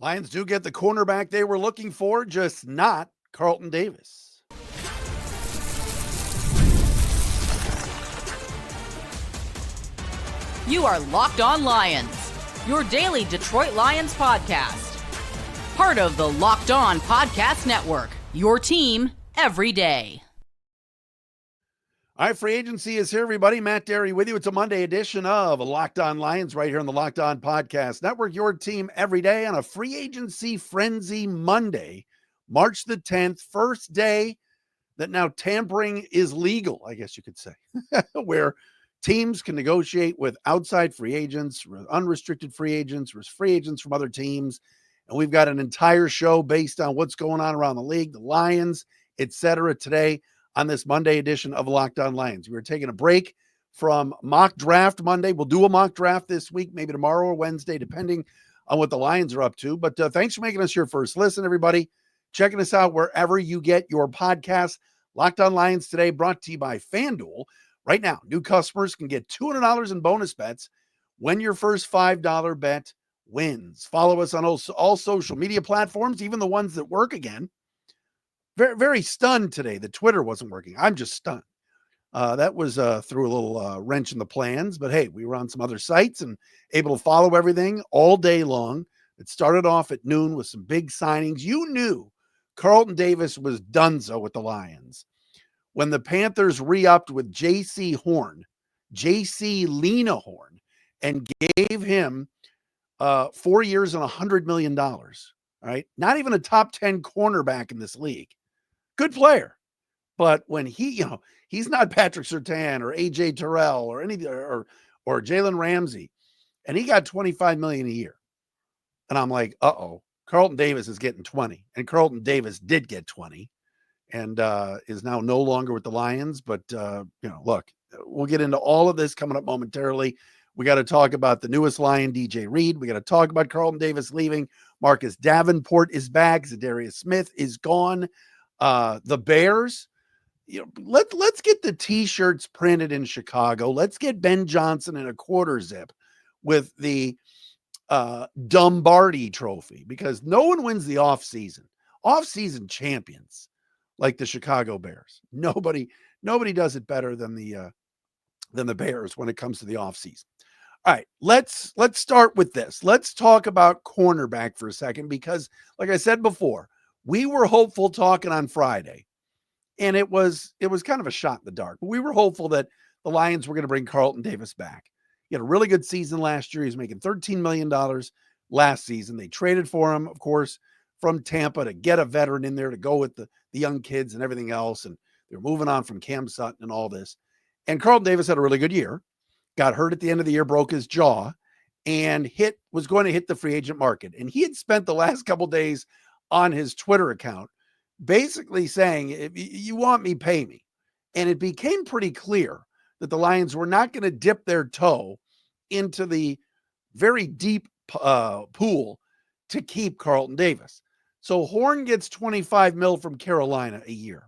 Lions do get the cornerback they were looking for, just not Carlton Davis. You are Locked On Lions, your daily Detroit Lions podcast. Part of the Locked On Podcast Network, your team every day. All right, free agency is here, everybody. Matt Derry with you. It's a Monday edition of Locked On Lions right here on the Locked On Podcast Network, your team every day on a free agency frenzy Monday, March the 10th, first day that now tampering is legal, I guess you could say, where teams can negotiate with outside free agents, unrestricted free agents from other teams. And we've got an entire show based on what's going on around the league, the Lions, etc. today on this Monday edition of Locked On Lions. We're taking a break from mock draft Monday. We'll do a mock draft this week, maybe tomorrow or Wednesday, depending on what the Lions are up to. But thanks for making us your first listen, everybody. Checking us out wherever you get your podcasts. Locked On Lions today, brought to you by FanDuel. Right now, new customers can get $200 in bonus bets when your first $5 bet wins. Follow us on all social media platforms, even the ones that work again. Very, very stunned today that Twitter wasn't working. I'm just stunned. That was threw a little wrench in the plans, but hey, we were on some other sites and able to follow everything all day long. It started off at noon with some big signings. You knew Carlton Davis was donezo with the Lions when the Panthers re-upped with J.C. Lena Horn, and gave him 4 years and $100 million. All right. Not even a top 10 cornerback in this league. Good player. But when he's not Patrick Surtain or AJ Terrell or or Jalen Ramsey, and he got $25 million a year. And I'm like, Carlton Davis is getting 20. And Carlton Davis did get 20 and is now no longer with the Lions. But look, we'll get into all of this coming up momentarily. We got to talk about the newest Lion, DJ Reed. We got to talk about Carlton Davis leaving. Marcus Davenport is back. Za'Darius Smith is gone. The Bears, let's get the T-shirts printed in Chicago. Let's get Ben Johnson in a quarter zip with the Dumbardi Trophy, because no one wins the off-season champions like the Chicago Bears. Nobody does it better than the Bears when it comes to the offseason. All right, let's start with this. Let's talk about cornerback for a second, because like I said before, we were hopeful talking on Friday, and it was kind of a shot in the dark. But we were hopeful that the Lions were going to bring Carlton Davis back. He had a really good season last year. He was making $13 million last season. They traded for him, of course, from Tampa to get a veteran in there to go with the young kids and everything else. And they're moving on from Cam Sutton and all this. And Carlton Davis had a really good year, got hurt at the end of the year, broke his jaw, and was going to hit the free agent market. And he had spent the last couple days on his Twitter account basically saying, if you want me, pay me. And it became pretty clear that the Lions were not going to dip their toe into the very deep pool to keep Carlton Davis. So Horn gets $25 million from Carolina a year.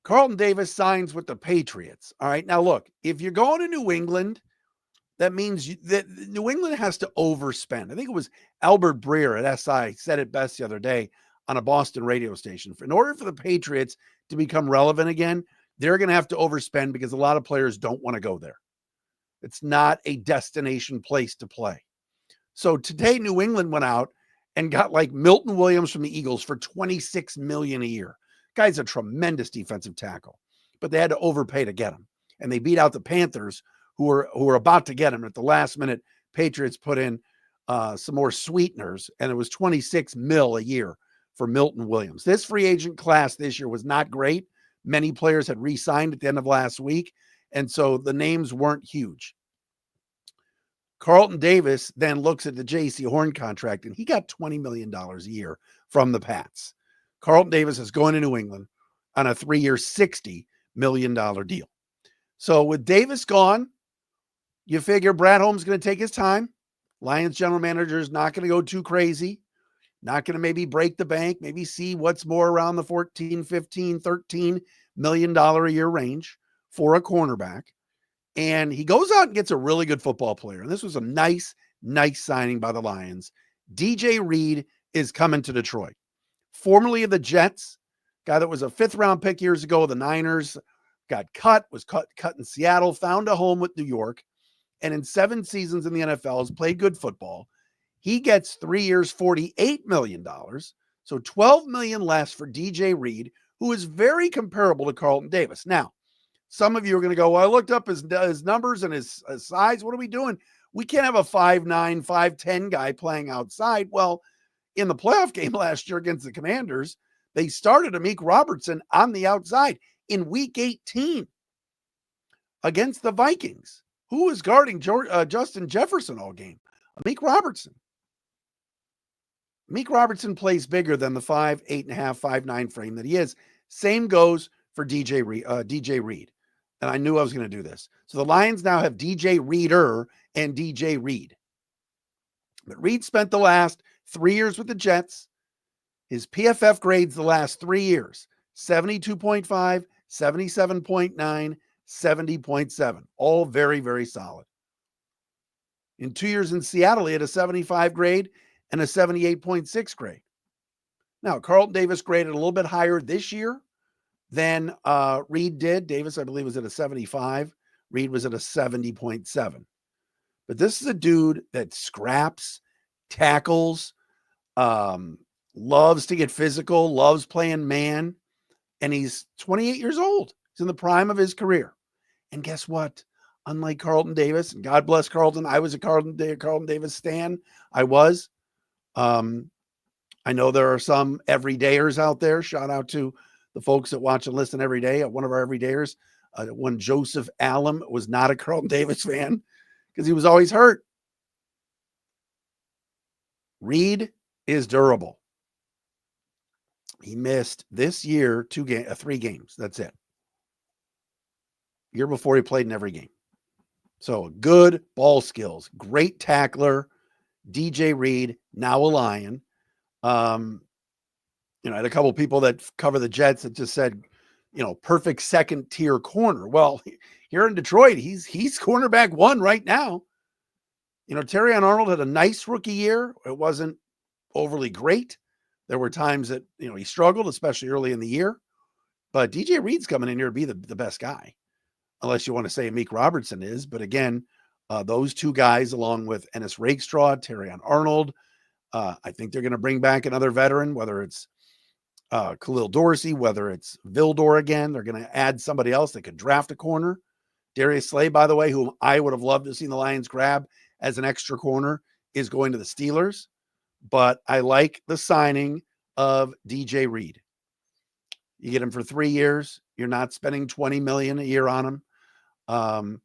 Carlton Davis signs with the Patriots. All right. Now, look, if you're going to New England, that means that New England has to overspend. I think it was Albert Breer at SI said it best the other day on a Boston radio station. In order for the Patriots to become relevant again, they're going to have to overspend because a lot of players don't want to go there. It's not a destination place to play. So today, New England went out and got like Milton Williams from the Eagles for $26 million a year. Guy's a tremendous defensive tackle, but they had to overpay to get him. And they beat out the Panthers, who were about to get him. At the last minute, Patriots put in some more sweeteners, and it was $26 million a year for Milton Williams. This free agent class this year was not great. Many players had re-signed at the end of last week, and so the names weren't huge. Carlton Davis then looks at the J.C. Horn contract, and he got $20 million a year from the Pats. Carlton Davis is going to New England on a 3-year, $60 million deal. So with Davis gone, you figure Brad Holmes is going to take his time. Lions general manager is not going to go too crazy. Not going to maybe break the bank, maybe see what's more around the $14, $15, $13 million a year range for a cornerback. And he goes out and gets a really good football player. And this was a nice signing by the Lions DJ Reed is coming to Detroit. Formerly of the Jets, guy that was a 5th-round pick years ago, the Niners, got cut, was cut in Seattle, found a home with New York, and in 7 seasons in the NFL has played good football. He gets 3 years, $48 million. So $12 million less for DJ Reed, who is very comparable to Carlton Davis. Now, some of you are going to go, well, I looked up his numbers and his size. What are we doing? We can't have a 5'9", 5'10" guy playing outside. Well, in the playoff game last year against the Commanders, they started Amik Robertson on the outside in week 18 against the Vikings. Who was guarding Justin Jefferson all game? Amik Robertson. Amik Robertson plays bigger than the 5'8.5", 5'9" frame that he is. Same goes for DJ Reed. And I knew I was going to do this. So the Lions now have DJ Reeder and DJ Reed. But Reed spent the last 3 years with the Jets. His PFF grades the last 3 years, 72.5, 77.9, 70.7. All very, very solid. In 2 years in Seattle, he had a 75 grade and a 78.6 grade. Now, Carlton Davis graded a little bit higher this year than Reed did. Davis, I believe, was at a 75. Reed was at a 70.7. But this is a dude that scraps, tackles, loves to get physical, loves playing man, and he's 28 years old. He's in the prime of his career. And guess what? Unlike Carlton Davis, and God bless Carlton, I was a Carlton Davis stan. I was. I know there are some everydayers out there. Shout out to the folks that watch and listen every day. One of our everydayers, when Joseph Allen was not a Carlton Davis fan because he was always hurt. Reed is durable. He missed this year 3 games. That's it. Year before, he played in every game. So good ball skills, great tackler. DJ Reed, now a Lion. I had a couple of people that cover the Jets that just said, perfect second tier corner. Well, here in Detroit, he's cornerback 1 right now. Terrion Arnold had a nice rookie year. It wasn't overly great. There were times that, he struggled, especially early in the year. But DJ Reed's coming in here to be the best guy, unless you want to say Amik Robertson is. But again, those 2 guys, along with Ennis Rakestraw, Terrion Arnold, I think they're going to bring back another veteran, whether it's Khalil Dorsey, whether it's Vildor again. They're going to add somebody else that could draft a corner. Darius Slay, by the way, whom I would have loved to see the Lions grab as an extra corner, is going to the Steelers. But I like the signing of DJ Reed. You get him for 3 years. You're not spending $20 million a year on him.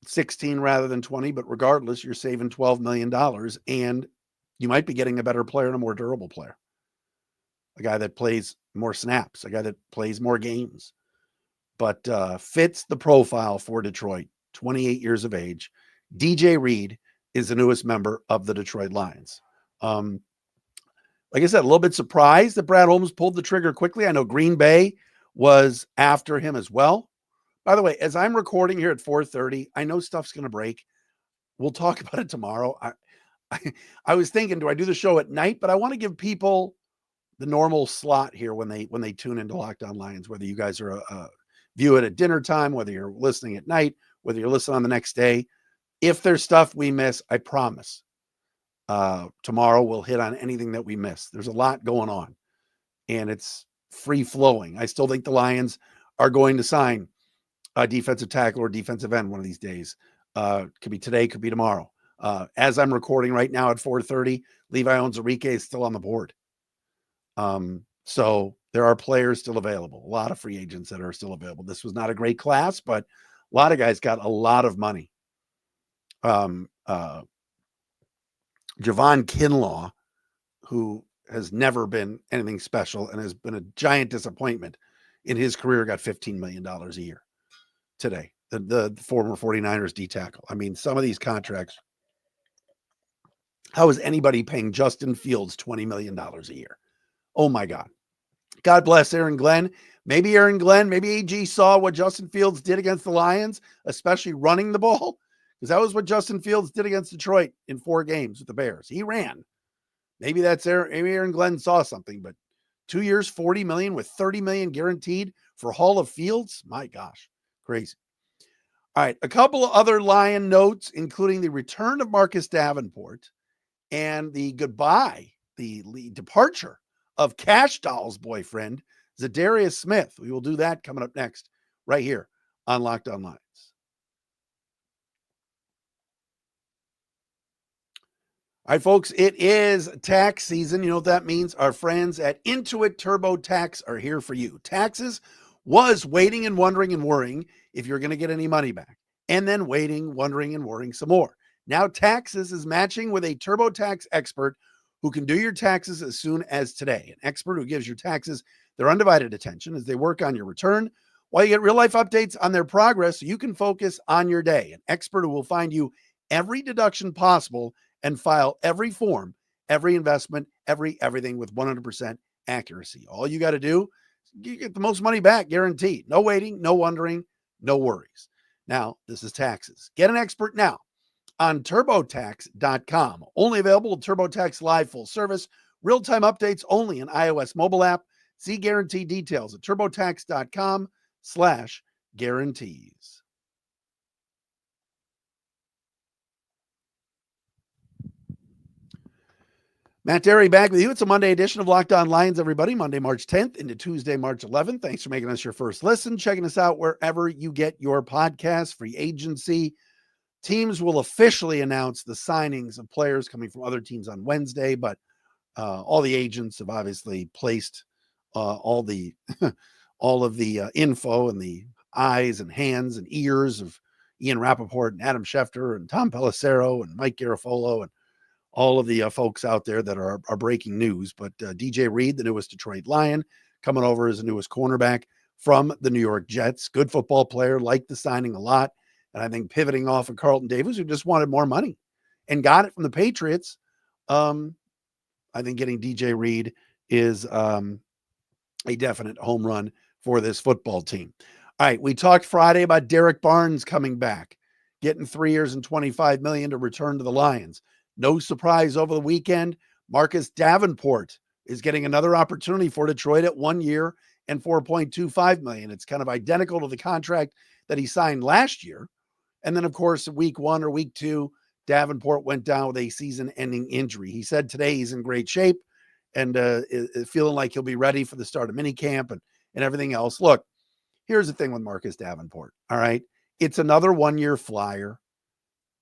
16 rather than 20, but regardless, you're saving $12 million, and you might be getting a better player and a more durable player. A guy that plays more snaps, a guy that plays more games, but fits the profile for Detroit, 28 years of age. DJ Reed is the newest member of the Detroit Lions. Like I said, a little bit surprised that Brad Holmes pulled the trigger quickly. I know Green Bay was after him as well. By the way, as I'm recording here at 4:30, I know stuff's going to break. We'll talk about it tomorrow. I was thinking, do I do the show at night? But I want to give people the normal slot here when they tune into Locked On Lions, whether you guys are view it at dinner time, whether you're listening at night, whether you're listening on the next day. If there's stuff we miss, I promise tomorrow we'll hit on anything that we miss. There's a lot going on, and it's free flowing. I still think the Lions are going to sign a defensive tackle or defensive end one of these days. Could be today, could be tomorrow. As I'm recording right now at 4:30, Levi Onwuzurike is still on the board. So there are players still available. A lot of free agents that are still available. This was not a great class, but a lot of guys got a lot of money. Javon Kinlaw, who has never been anything special and has been a giant disappointment in his career, got $15 million a year today. The former 49ers D tackle. I mean, some of these contracts, how is anybody paying Justin Fields $20 million a year? Oh my God. God bless Aaron Glenn. Maybe Aaron Glenn, maybe AG saw what Justin Fields did against the Lions, especially running the ball. because that was what Justin Fields did against Detroit in 4 games with the Bears. He ran. Maybe Aaron Glenn saw something, but 2 years, $40 million with $30 million guaranteed for Hall of Fields. My gosh, crazy. All right, a couple of other Lion notes, including the return of Marcus Davenport and the departure of Cash Doll's boyfriend, Za'Darius Smith. We will do that coming up next, right here on Locked On Lions. All right, folks, it is tax season. You know what that means? Our friends at Intuit TurboTax are here for you. Taxes was waiting and wondering and worrying if you're going to get any money back, and then waiting, wondering, and worrying some more. Now Taxes is matching with a TurboTax expert who can do your taxes as soon as today. An expert who gives your taxes their undivided attention as they work on your return, while you get real-life updates on their progress so you can focus on your day. An expert who will find you every deduction possible and file every form, every investment, everything with 100% accuracy. All you got to do, you get the most money back, guaranteed. No waiting, no wondering, no worries. Now, this is Taxes. Get an expert now on TurboTax.com. Only available with TurboTax Live full service. Real-time updates only in iOS mobile app. See guarantee details at TurboTax.com/guarantees. Matt Derry back with you. It's a Monday edition of Locked On Lions, everybody. Monday, March 10th into Tuesday, March 11th. Thanks for making us your first listen. Checking us out wherever you get your podcast. Free agency. Teams will officially announce the signings of players coming from other teams on Wednesday, but all the agents have obviously placed all of the info and the eyes and hands and ears of Ian Rappaport and Adam Schefter and Tom Pelissero and Mike Garafolo and all of the folks out there that are breaking news. But DJ Reed, the newest Detroit Lion, coming over as the newest cornerback from the New York Jets. Good football player, liked the signing a lot. And I think pivoting off of Carlton Davis, who just wanted more money and got it from the Patriots. I think getting DJ Reed is a definite home run for this football team. All right, we talked Friday about Derek Barnes coming back, getting 3 years and $25 million to return to the Lions. No surprise over the weekend, Marcus Davenport is getting another opportunity for Detroit at 1 year and $4.25 million. It's kind of identical to the contract that he signed last year. And then, of course, week 1 or week 2, Davenport went down with a season-ending injury. He said today he's in great shape and is feeling like he'll be ready for the start of minicamp and everything else. Look, here's the thing with Marcus Davenport, all right? It's another 1-year flyer.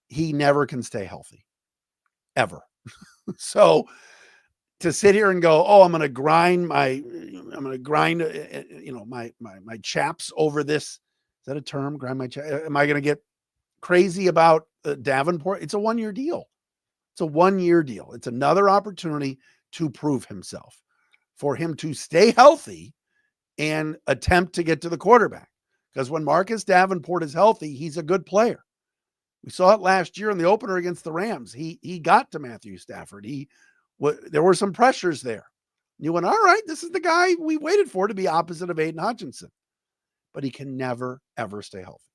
He never can stay healthy, ever. So to sit here and go, oh, I'm going to grind my chaps over this. Is that a term? Grind my chaps. Am I going to get crazy about Davenport? It's a 1-year deal. It's a 1-year deal. It's another opportunity to prove himself, for him to stay healthy and attempt to get to the quarterback. Because when Marcus Davenport is healthy, he's a good player. We saw it last year in the opener against the Rams. He got to Matthew Stafford. There were some pressures there. You went, all right, this is the guy we waited for to be opposite of Aiden Hutchinson. But he can never, ever stay healthy.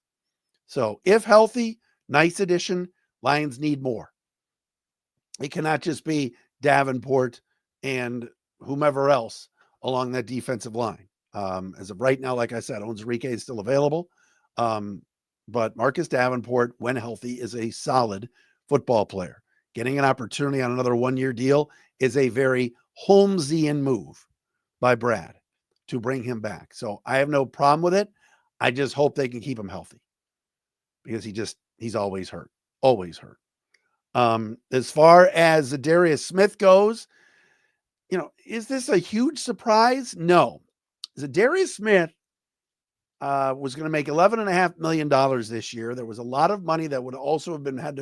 So if healthy, nice addition. Lions need more. It cannot just be Davenport and whomever else along that defensive line. As of right now, like I said, Onwuzurike is still available. But Marcus Davenport, when healthy, is a solid football player. Getting an opportunity on another 1-year deal is a very Holmesian move by Brad to bring him back. So I have no problem with it. I just hope they can keep him healthy, because he's always hurt. As far as Za'Darius Smith goes, is this a huge surprise? No. Za'Darius Smith was going to make $11.5 million this year. There was a lot of money that would also have been have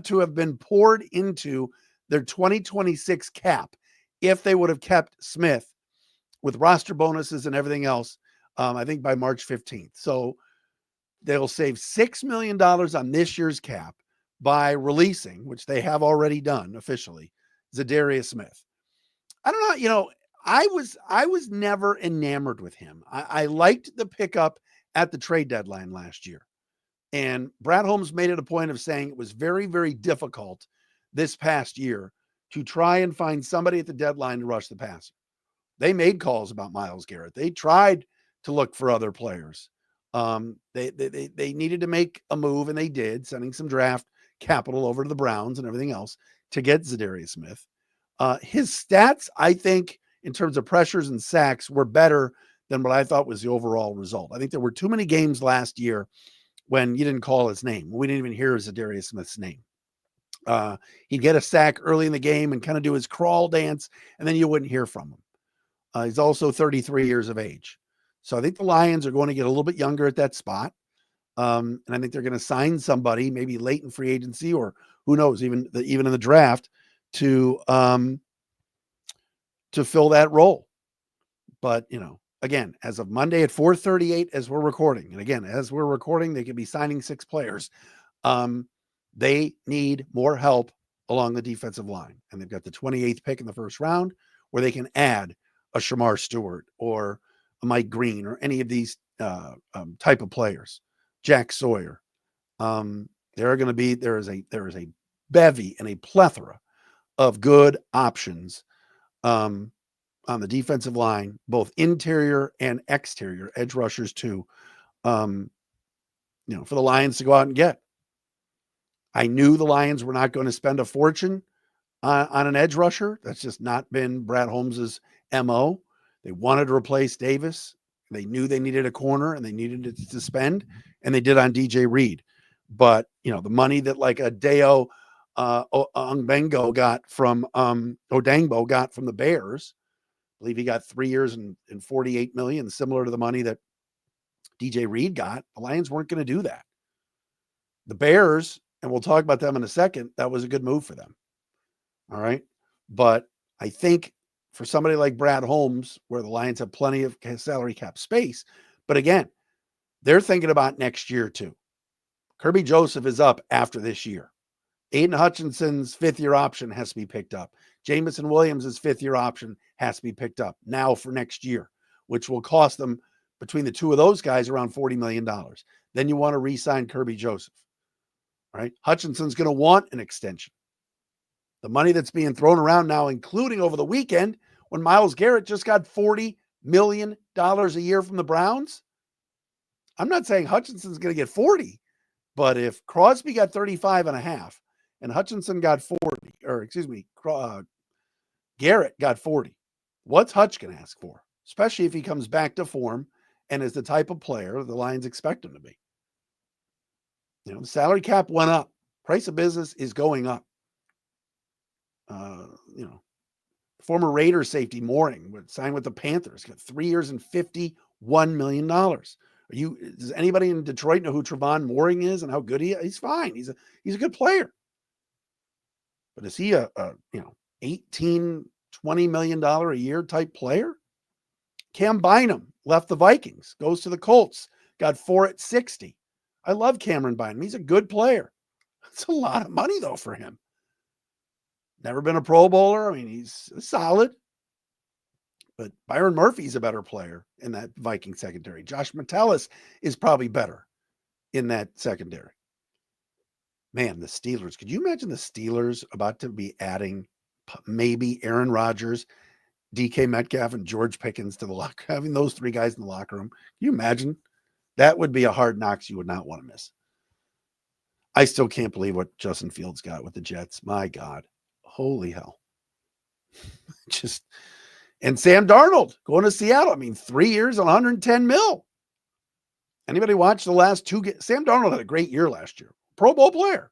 to have been poured into their 2026 cap if they would have kept Smith with roster bonuses and everything else, I think by March 15th. So they'll save $6 million on this year's cap by releasing, which they have already done officially, Za'Darius Smith. I don't know, I was never enamored with him. I liked the pickup at the trade deadline last year. And Brad Holmes made it a point of saying it was very, very difficult this past year to try and find somebody at the deadline to rush the passer. They made calls about Myles Garrett. They tried to look for other players. They needed to make a move, and they did, sending some draft capital over to the Browns and everything else to get Za'Darius Smith. His stats, I think, in terms of pressures and sacks, were better than what I thought was the overall result. I think there were too many games last year when you didn't call his name. We didn't even hear Za'Darius Smith's name. He'd get a sack early in the game and kind of do his crawl dance, and then you wouldn't hear from him. He's also 33 years of age. So I think the Lions are going to get a little bit younger at that spot. And I think they're going to sign somebody, maybe late in free agency, or who knows, even in the draft, to fill that role. But, again, as of Monday at 4:38, as we're recording, and again, as we're recording, they could be signing 6 players. They need more help along the defensive line. And they've got the 28th pick in the first round where they can add a Shamar Stewart or a Mike Green or any of these type of players. Jack Sawyer. There is a bevy and a plethora of good options on the defensive line, both interior and exterior edge rushers too, for the Lions to go out and get. I knew the Lions were not going to spend a fortune on an edge rusher. That's just not been Brad Holmes's MO. They wanted to replace Davis. They knew they needed a corner and they needed to spend, and they did on DJ Reed. But, the money that like a Deo Ongbengo got from Odangbo got from the Bears, I believe he got 3 years and $48 million, similar to the money that DJ Reed got. The Lions weren't going to do that. The Bears, and we'll talk about them in a second, that was a good move for them. All right. But I think for somebody like Brad Holmes, where the Lions have plenty of salary cap space, but again, they're thinking about next year too. Kirby Joseph is up after this year. Aiden Hutchinson's 5th-year option has to be picked up. Jamison Williams' 5th-year option has to be picked up now for next year, which will cost them, between the two of those guys, around $40 million. Then you want to re-sign Kirby Joseph. All right. Hutchinson's going to want an extension. The money that's being thrown around now, including over the weekend, when Myles Garrett just got $40 million a year from the Browns. I'm not saying Hutchinson's going to get 40, but if Crosby got 35.5 and Hutchinson got 40, Garrett got 40, what's Hutch going to ask for? Especially if he comes back to form and is the type of player the Lions expect him to be. The salary cap went up. Price of business is going up. Former Raiders safety Mooring would sign with the Panthers, got 3 years and $51 million. Does anybody in Detroit know who Trevon Mooring is and how good he is? He's fine. He's a good player. But is he a $18, $20 million a year type player? Cam Bynum left the Vikings, goes to the Colts, got 4 at 60. I love Cameron Bynum. He's a good player. That's a lot of money though for him. Never been a Pro Bowler. I mean, he's solid. But Byron Murphy's a better player in that Viking secondary. Josh Metellus is probably better in that secondary. Man, the Steelers. Could you imagine the Steelers about to be adding maybe Aaron Rodgers, DK Metcalf, and George Pickens to the locker, having those 3 guys in the locker room? Can you imagine? That would be a hard knocks you would not want to miss. I still can't believe what Justin Fields got with the Jets. My God. Holy hell. And Sam Darnold going to Seattle. I mean, 3 years and $110 million. Anybody watch the last 2 games? Sam Darnold had a great year last year. Pro Bowl player.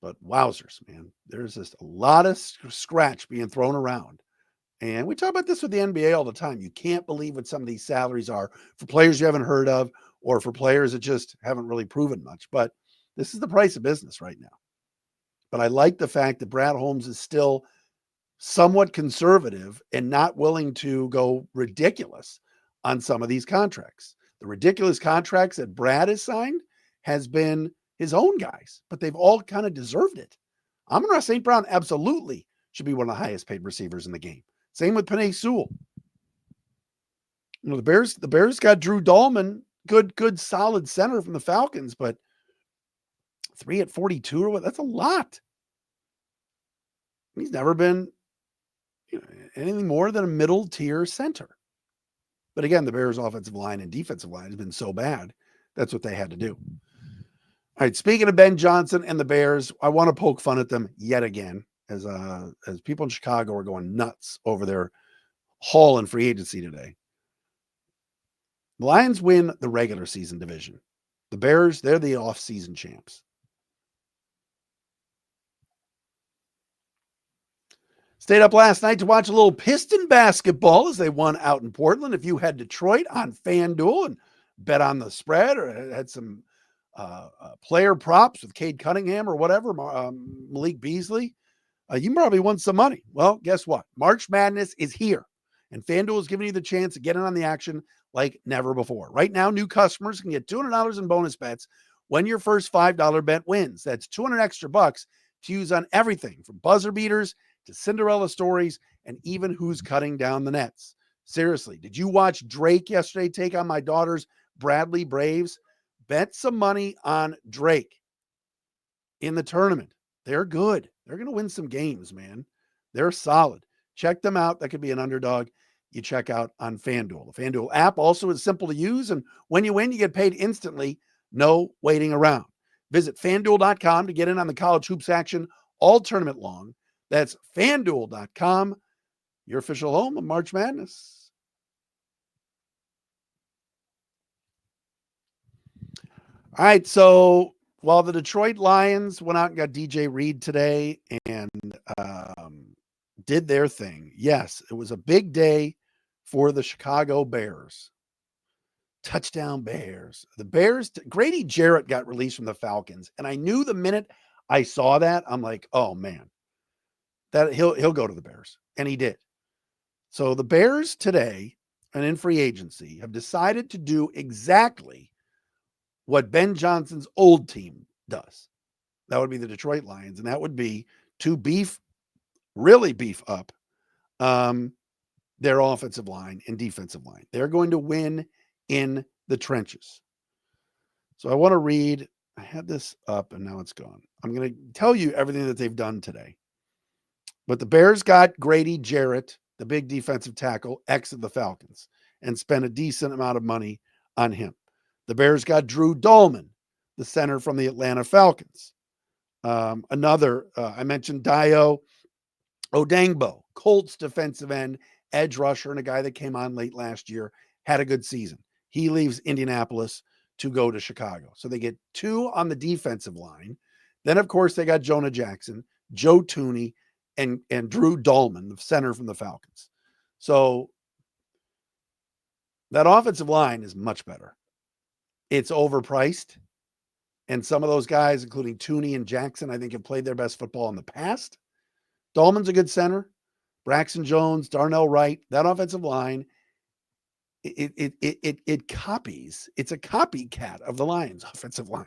But wowzers, man. There's just a lot of scratch being thrown around. And we talk about this with the NBA all the time. You can't believe what some of these salaries are for players you haven't heard of or for players that just haven't really proven much. But this is the price of business right now. But I like the fact that Brad Holmes is still somewhat conservative and not willing to go ridiculous on some of these contracts. The ridiculous contracts that Brad has signed has been his own guys, but they've all kind of deserved it. Amon-Ra St. Brown absolutely should be one of the highest paid receivers in the game. Same with Penei Sewell. The Bears got Drew Dahlman good solid center from the Falcons, but 3 at 42 or what? That's a lot. He's never been anything more than a middle tier center. But again, the Bears' offensive line and defensive line has been so bad. That's what they had to do. All right, speaking of Ben Johnson and the Bears, I want to poke fun at them yet again as people in Chicago are going nuts over their haul in free agency today. The Lions win the regular season division. The Bears, they're the off-season champs. Stayed up last night to watch a little Piston basketball as they won out in Portland. If you had Detroit on FanDuel and bet on the spread or had some player props with Cade Cunningham or whatever, Malik Beasley, you probably won some money. Well, guess what? March Madness is here, and FanDuel is giving you the chance to get in on the action like never before. Right now, new customers can get $200 in bonus bets when your first $5 bet wins. That's 200 extra bucks to use on everything from buzzer beaters to Cinderella stories and even who's cutting down the nets. Seriously, did you watch Drake yesterday take on my daughter's Bradley Braves? Bet some money on Drake in the tournament. They're good. They're going to win some games, man. They're solid. Check them out. That could be an underdog you check out on FanDuel. The FanDuel app also is simple to use, and when you win, you get paid instantly. No waiting around. Visit FanDuel.com to get in on the college hoops action all tournament long. That's FanDuel.com, your official home of March Madness. All right, so while the Detroit Lions went out and got DJ Reed today and did their thing, yes, it was a big day for the Chicago Bears. Touchdown Bears. The Bears, Grady Jarrett got released from the Falcons, and I knew the minute I saw that, I'm like, oh, man. That he'll go to the Bears, and he did. So the Bears today and in free agency have decided to do exactly what Ben Johnson's old team does. That would be the Detroit Lions, and that would be to really beef up their offensive line and defensive line. They're going to win in the trenches. So I want to read, I had this up and now it's gone. I'm going to tell you everything that they've done today. But the Bears got Grady Jarrett, the big defensive tackle, ex of the Falcons, and spent a decent amount of money on him. The Bears got Drew Dahlman, the center from the Atlanta Falcons. I mentioned Dayo Odangbo, Colts defensive end, edge rusher, and a guy that came on late last year, had a good season. He leaves Indianapolis to go to Chicago. So they get two on the defensive line. Then, of course, they got Jonah Jackson, Joe Thuney, and Drew Dahlman, the center from the Falcons. So that offensive line is much better. It's overpriced. And some of those guys, including Thuney and Jackson, I think have played their best football in the past. Dahlman's a good center. Braxton Jones, Darnell Wright, that offensive line, it copies. It's a copycat of the Lions offensive line.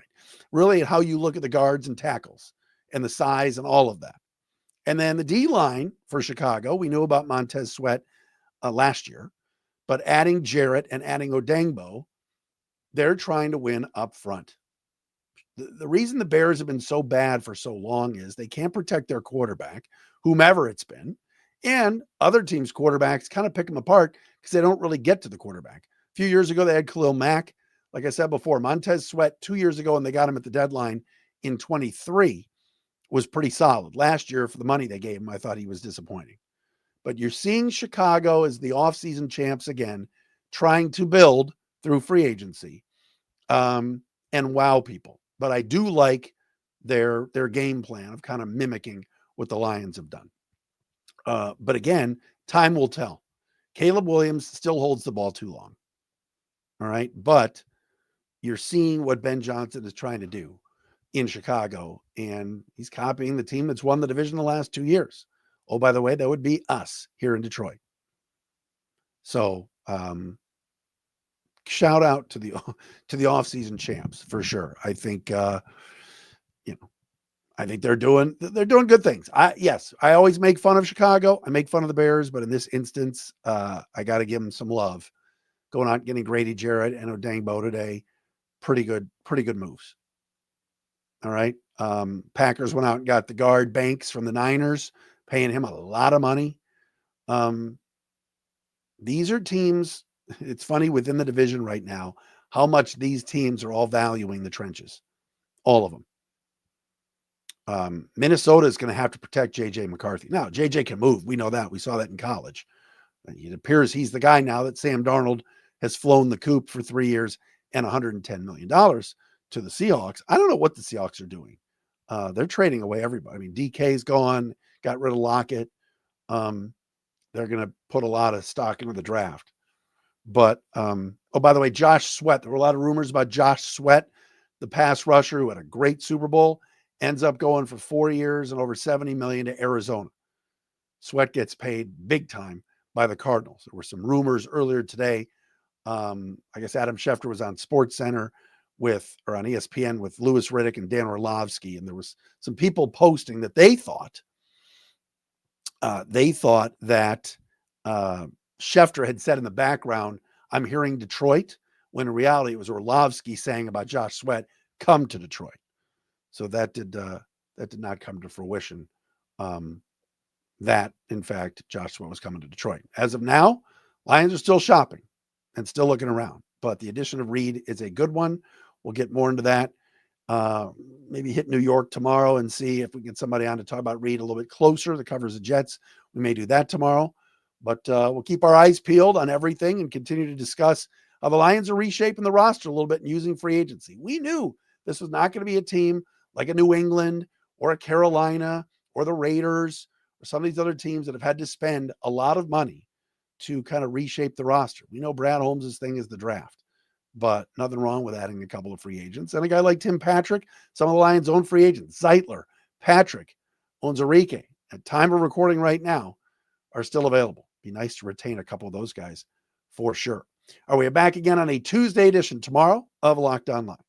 Really how you look at the guards and tackles and the size and all of that. And then the D line for Chicago, we knew about Montez Sweat last year, but adding Jarrett and adding Odangbo, they're trying to win up front. The reason the Bears have been so bad for so long is they can't protect their quarterback, whomever it's been, and other teams' quarterbacks kind of pick them apart because they don't really get to the quarterback. A few years ago, they had Khalil Mack. Like I said before, Montez Sweat 2 years ago, and they got him at the deadline in 23, was pretty solid. Last year, for the money they gave him, I thought he was disappointing. But you're seeing Chicago as the offseason champs again, trying to build through free agency and wow people. But I do like their game plan of kind of mimicking what the Lions have done. But again, time will tell. Caleb Williams still holds the ball too long. All right. But you're seeing what Ben Johnson is trying to do in Chicago, and he's copying the team that's won the division the last 2 years. Oh, by the way, that would be us here in Detroit. So shout out to the offseason champs for sure. I think I think they're doing good things. I always make fun of Chicago. I make fun of the Bears, but in this instance, I got to give them some love going out and getting Grady Jarrett and Odangbo today. Pretty good moves. All right. Packers went out and got the guard Banks from the Niners, paying him a lot of money. These are teams, it's funny within the division right now, how much these teams are all valuing the trenches. All of them. Minnesota is going to have to protect J.J. McCarthy. Now, J.J. can move. We know that. We saw that in college. It appears he's the guy now that Sam Darnold has flown the coop for 3 years and $110 million to the Seahawks. I don't know what the Seahawks are doing. They're trading away everybody. I mean, DK's gone, got rid of Lockett. They're going to put a lot of stock into the draft. But, by the way, Josh Sweat. There were a lot of rumors about Josh Sweat, the pass rusher who had a great Super Bowl, ends up going for 4 years and over $70 million to Arizona. Sweat gets paid big time by the Cardinals. There were some rumors earlier today. I guess Adam Schefter was on SportsCenter or on ESPN with Louis Riddick and Dan Orlovsky, and there was some people posting that they thought that Schefter had said in the background, "I'm hearing Detroit," when in reality it was Orlovsky saying about Josh Sweat, "Come to Detroit." So that did not come to fruition. That in fact Josh Sweat was coming to Detroit. As of now, Lions are still shopping and still looking around, but the addition of Reed is a good one. We'll get more into that. Maybe hit New York tomorrow and see if we get somebody on to talk about Reed a little bit closer. The covers the Jets. We may do that tomorrow, but we'll keep our eyes peeled on everything and continue to discuss how the Lions are reshaping the roster a little bit and using free agency. We knew this was not going to be a team like a New England or a Carolina or the Raiders or some of these other teams that have had to spend a lot of money to kind of reshape the roster. We know Brad Holmes' thing is the draft, but nothing wrong with adding a couple of free agents. And a guy like Tim Patrick, some of the Lions' own free agents, Zeitler, Patrick, Onwuzurike, at time of recording right now, are still available. Be nice to retain a couple of those guys for sure. Are we back again on a Tuesday edition tomorrow of Locked On Lions?